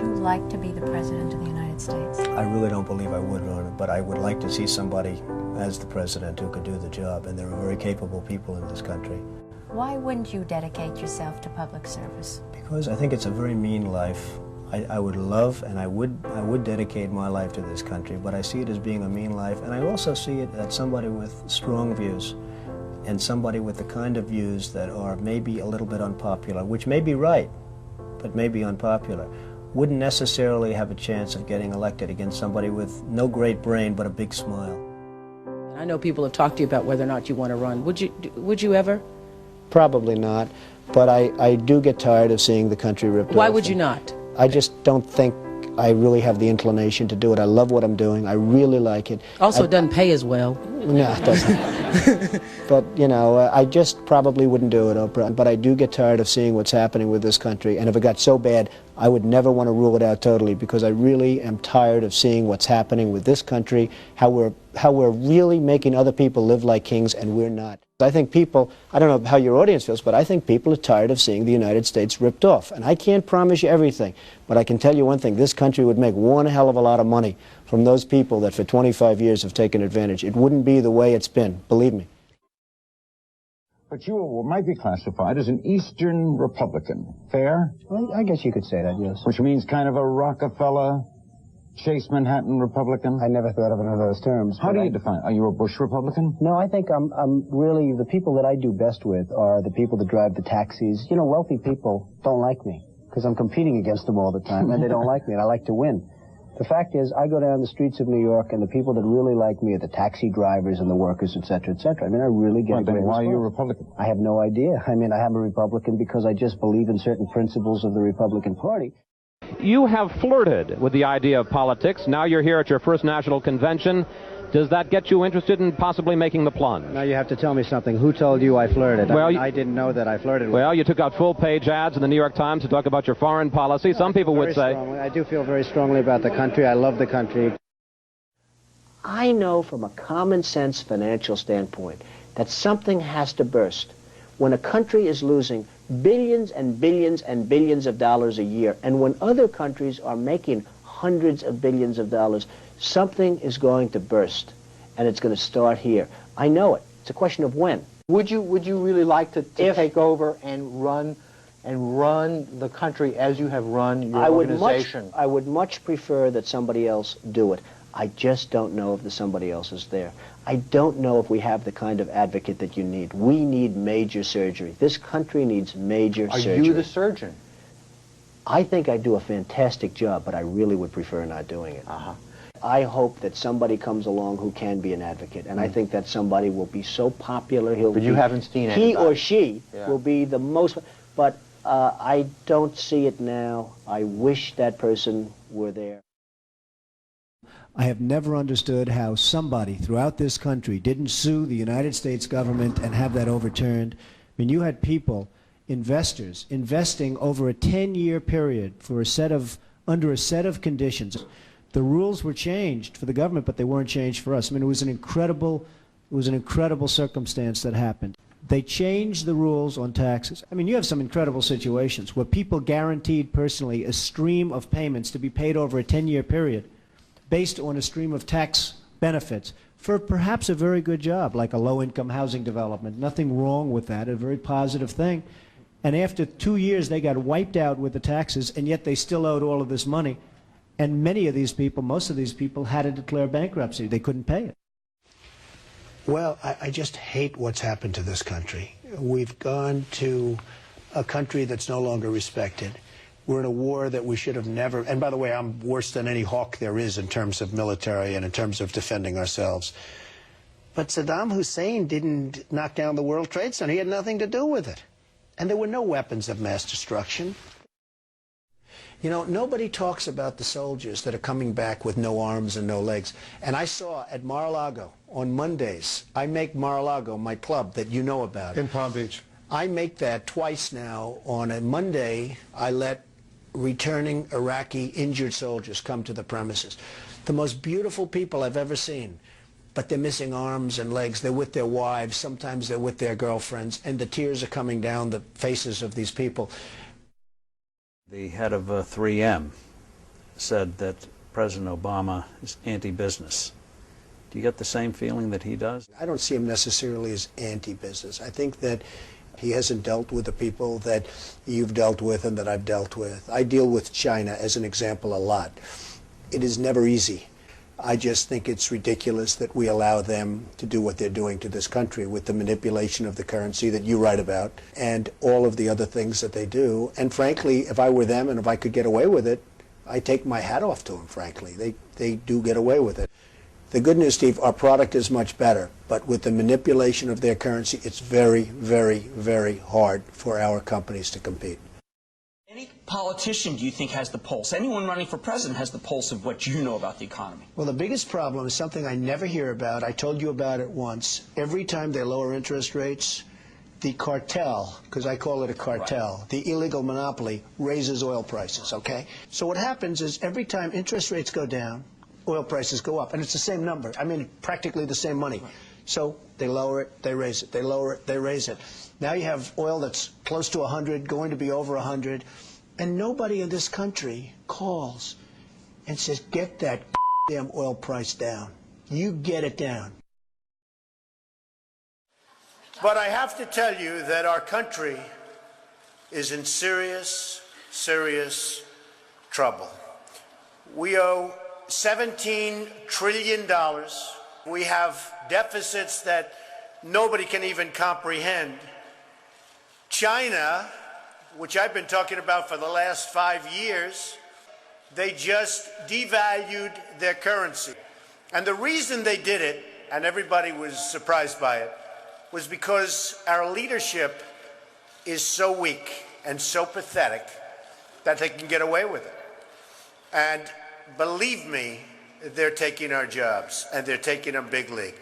you like to be the President of the United States? I really don't believe I would run it, but I would like to see somebody as the President who could do the job, and there are very capable people in this country. Why wouldn't you dedicate yourself to public service? Because I think it's a very mean life. I would love and I would dedicate my life to this country, but I see it as being a mean life, and I also see it as somebody with strong views and somebody with the kind of views that are maybe a little bit unpopular, which may be right, but may be unpopular, wouldn't necessarily have a chance of getting elected against somebody with no great brain but a big smile. I know people have talked to you about whether or not you want to run. Would you ever? Probably not, but I do get tired of seeing the country ripped off. Why would you not? I just don't think I really have the inclination to do it. I love what I'm doing. I really like it. Also, it doesn't pay as well. No, it doesn't. But, you know, I just probably wouldn't do it, Oprah. But I do get tired of seeing what's happening with this country. And if it got so bad, I would never want to rule it out totally, because I really am tired of seeing what's happening with this country, how we're really making other people live like kings, and we're not. I think people, I don't know how your audience feels, but I think people are tired of seeing the United States ripped off. And I can't promise you everything, but I can tell you one thing: this country would make one hell of a lot of money from those people that for 25 years have taken advantage. It wouldn't be the way it's been, believe me. But you might be classified as an Eastern Republican. Fair? Well, I guess you could say that, yes. Which means kind of a Rockefeller, Chase Manhattan Republican? I never thought of it in those terms. How do you define it? Are you a Bush Republican? No, I think I'm really, the people that I do best with are the people that drive the taxis. You know, wealthy people don't like me because I'm competing against them all the time, and they don't like me, and I like to win. The fact is, I go down the streets of New York, and the people that really like me are the taxi drivers and the workers, et cetera, et cetera. I mean, I really get a great response. Why are you a Republican? I have no idea. I mean, I am a Republican because I just believe in certain principles of the Republican Party. You have flirted with the idea of politics. Now you're here at your first national convention. Does that get you interested in possibly making the plunge? Now you have to tell me something. Who told you I flirted? Well, I didn't know that I flirted with. Well, you took out full-page ads in the New York Times to talk about your foreign policy. Some people would say... I do feel very strongly about the country. I love the country. I know from a common-sense financial standpoint that something has to burst. When a country is losing billions and billions and billions of dollars a year, and when other countries are making hundreds of billions of dollars, something is going to burst, and it's going to start here. I know it. It's a question of when. Would you really like to take over and run the country as you have run your organization? I would much prefer that somebody else do it. I just don't know if the somebody else is there. I don't know if we have the kind of advocate that you need. We need major surgery. This country needs major surgery. Are you the surgeon? I think I do a fantastic job, but I really would prefer not doing it. I hope that somebody comes along who can be an advocate, and I think that somebody will be so popular, But you haven't seen anybody. He or she will be the most, but I don't see it now. I wish that person were there. I have never understood how somebody throughout this country didn't sue the United States government and have that overturned. I mean, you had people, investors, investing over a 10-year period for under a set of conditions. The rules were changed for the government, but they weren't changed for us. I mean, it was an incredible circumstance that happened. They changed the rules on taxes. I mean, you have some incredible situations where people guaranteed personally a stream of payments to be paid over a 10-year period based on a stream of tax benefits for perhaps a very good job, like a low-income housing development. Nothing wrong with that, a very positive thing. And after 2 years, they got wiped out with the taxes, and yet they still owed all of this money. And many of these people, most of these people, had to declare bankruptcy. They couldn't pay it. Well, I just hate what's happened to this country. We've gone to a country that's no longer respected. We're in a war that we should have never, and by the way, I'm worse than any hawk there is in terms of military and in terms of defending ourselves. But Saddam Hussein didn't knock down the World Trade Center. He had nothing to do with it. And there were no weapons of mass destruction. You know, nobody talks about the soldiers that are coming back with no arms and no legs. And I saw at Mar-a-Lago on Mondays, I make Mar-a-Lago my club that you know about. In Palm Beach. I make that twice now. On a Monday, I let returning Iraqi injured soldiers come to the premises. The most beautiful people I've ever seen. But they're missing arms and legs. They're with their wives. Sometimes they're with their girlfriends. And the tears are coming down the faces of these people. The head of 3M said that President Obama is anti-business. Do you get the same feeling that he does? I don't see him necessarily as anti-business. I think that he hasn't dealt with the people that you've dealt with and that I've dealt with. I deal with China, as an example, a lot. It is never easy. I just think it's ridiculous that we allow them to do what they're doing to this country with the manipulation of the currency that you write about and all of the other things that they do. And frankly, if I were them and if I could get away with it, I take my hat off to them, frankly. They do get away with it. The good news, Steve, our product is much better, but with the manipulation of their currency, it's very, very, very hard for our companies to compete. Any politician, do you think, has the pulse? Anyone running for president has the pulse of what you know about the economy? Well, the biggest problem is something I never hear about. I told you about it once. Every time they lower interest rates, the cartel, because I call it a cartel, right, the illegal monopoly, raises oil prices, okay? So what happens is every time interest rates go down, oil prices go up, and it's the same number. I mean, practically the same money. Right. So they lower it, they raise it. They lower it, they raise it. Now you have oil that's close to 100, going to be over 100, and nobody in this country calls and says, get that damn oil price down. You get it down. But I have to tell you that our country is in serious, serious trouble. We owe $17 trillion. We have deficits that nobody can even comprehend. China, which I've been talking about for the last 5 years, they just devalued their currency. And the reason they did it, and everybody was surprised by it, was because our leadership is so weak and so pathetic that they can get away with it. And believe me, they're taking our jobs, and they're taking them big league.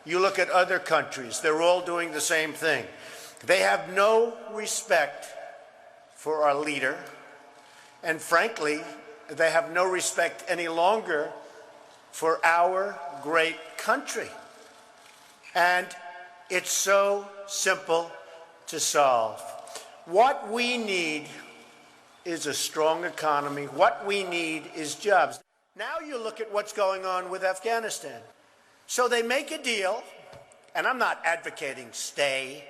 You look at other countries, they're all doing the same thing. They have no respect for our leader, and frankly, they have no respect any longer for our great country. And it's so simple to solve. What we need is a strong economy. What we need is jobs. Now you look at what's going on with Afghanistan. So they make a deal, and I'm not advocating stay,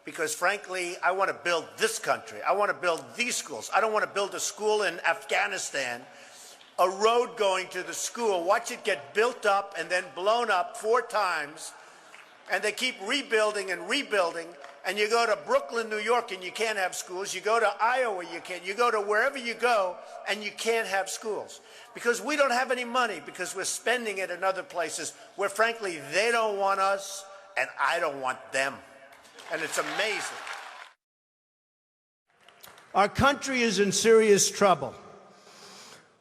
because frankly, I want to build this country. I want to build these schools. I don't want to build a school in Afghanistan, a road going to the school, watch it get built up and then blown up 4 times, and they keep rebuilding and rebuilding. And you go to Brooklyn, New York, and you can't have schools. You go to Iowa, you can't. You go to wherever you go, and you can't have schools. Because we don't have any money, because we're spending it in other places where, frankly, they don't want us, and I don't want them. And it's amazing. Our country is in serious trouble.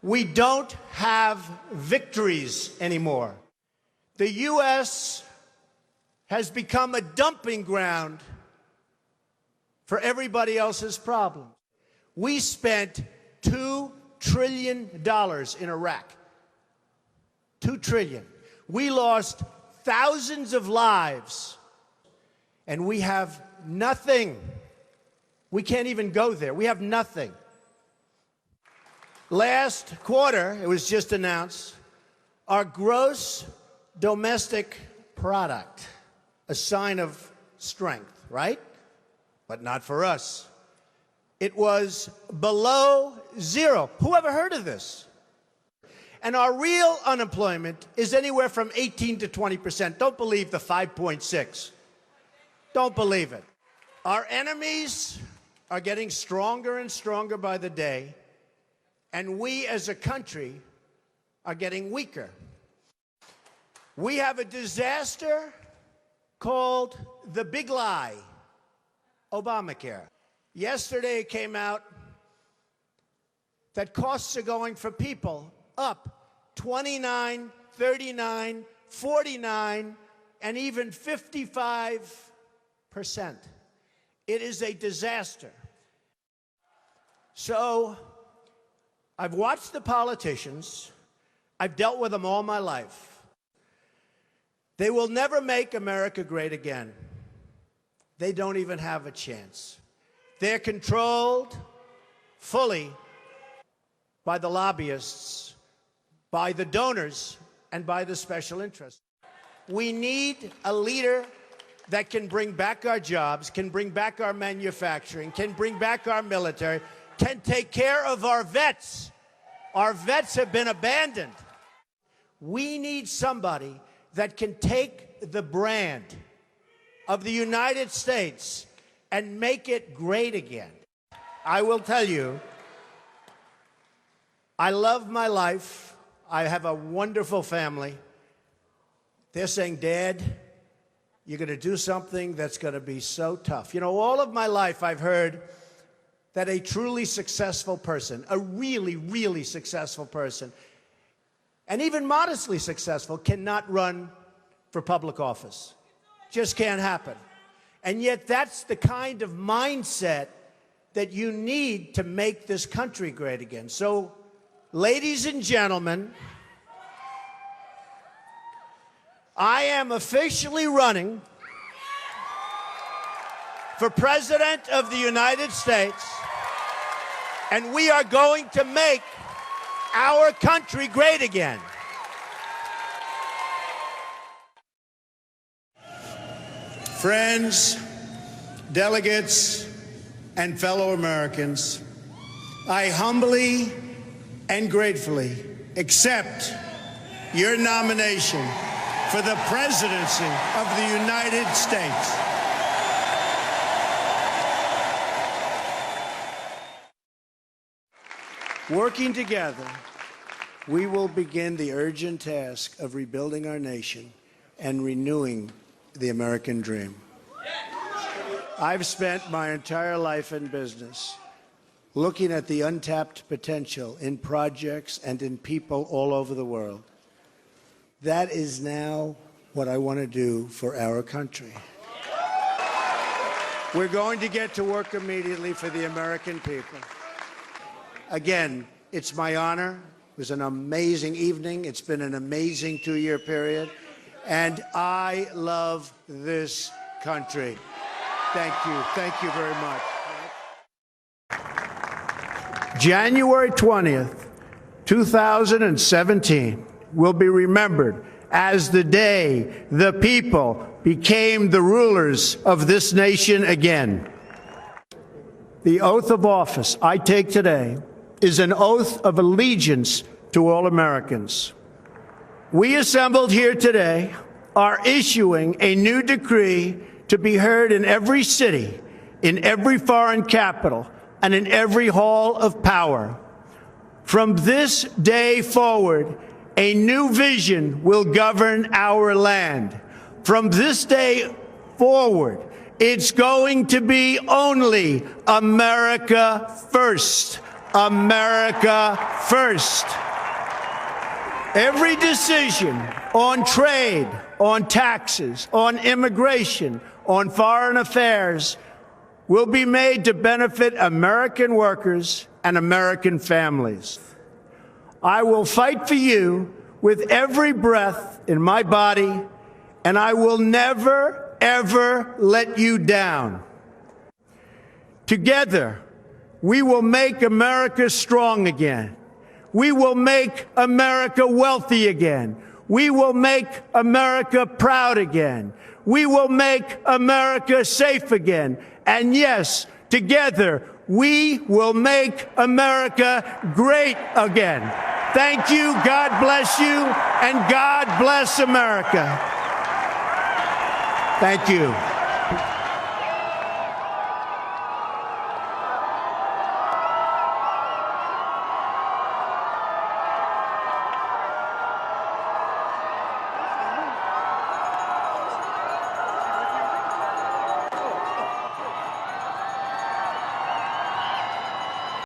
We don't have victories anymore. The U.S. has become a dumping ground for everybody else's problems. We spent $2 trillion in Iraq. $2 trillion. We lost thousands of lives, and we have nothing. We can't even go there. We have nothing. Last quarter, it was just announced, our gross domestic product, a sign of strength, right? But not for us. It was below 0. Who ever heard of this? And our real unemployment is anywhere from 18 to 20%. Don't believe the 5.6. Don't believe it. Our enemies are getting stronger and stronger by the day, and we as a country are getting weaker. We have a disaster called the big lie, Obamacare. Yesterday it came out that costs are going for people up 29, 39, 49, and even 55%. It is a disaster. So I've watched the politicians. I've dealt with them all my life. They will never make America great again. They don't even have a chance. They're controlled fully by the lobbyists, by the donors, and by the special interests. We need a leader that can bring back our jobs, can bring back our manufacturing, can bring back our military, can take care of our vets. Our vets have been abandoned. We need somebody that can take the brand of the United States and make it great again. I will tell you, I love my life. I have a wonderful family. They're saying, Dad, you're going to do something that's going to be so tough. You know, all of my life I've heard that a truly successful person, a really, really successful person, and even modestly successful, cannot run for public office. Just can't happen. And yet that's the kind of mindset that you need to make this country great again. So, ladies and gentlemen, I am officially running for President of the United States, and we are going to make our country great again. Friends, delegates, and fellow Americans, I humbly and gratefully accept your nomination for the presidency of the United States. Working together, we will begin the urgent task of rebuilding our nation and renewing the American dream. I've spent my entire life in business looking at the untapped potential in projects and in people all over the world. That is now what I want to do for our country. We're going to get to work immediately for the American people. Again, it's my honor. It was an amazing evening. It's been an amazing 2-year period. And I love this country. Thank you. Thank you very much. January 20th, 2017 will be remembered as the day the people became the rulers of this nation again. The oath of office I take today is an oath of allegiance to all Americans. We assembled here today are issuing a new decree to be heard in every city, in every foreign capital, and in every hall of power. From this day forward, a new vision will govern our land. From this day forward, it's going to be only America first. America first. Every decision on trade, on taxes, on immigration, on foreign affairs will be made to benefit American workers and American families. I will fight for you with every breath in my body, and I will never, ever let you down. Together, we will make America strong again. We will make America wealthy again. We will make America proud again. We will make America safe again. And yes, together, we will make America great again. Thank you, God bless you, and God bless America. Thank you.